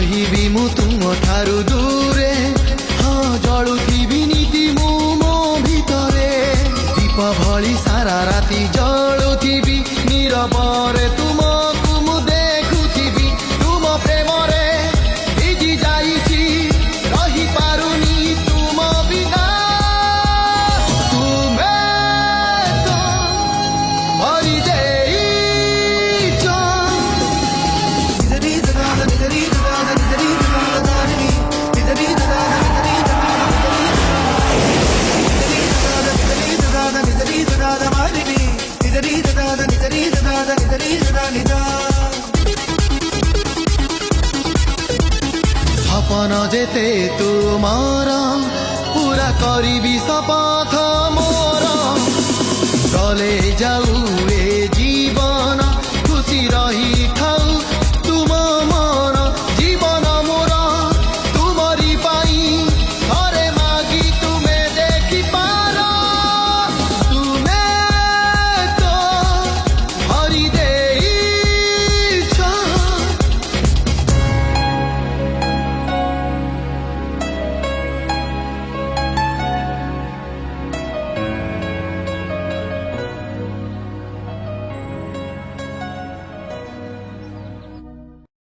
रहिबी मु तुम ठारू दूरे हाँ जलुथिबी नीति मु मो भितरे दीप भली सारा राति जलुथिबी नीरବରେ तुमको मु देखुथिबी तुम प्रेमरे भिजी जाइछि रहि पारुनी तुम बिना तुमे तो मरि सपन जेते तुमार पूरा करिबी शपथ मोर चले जाऊ ए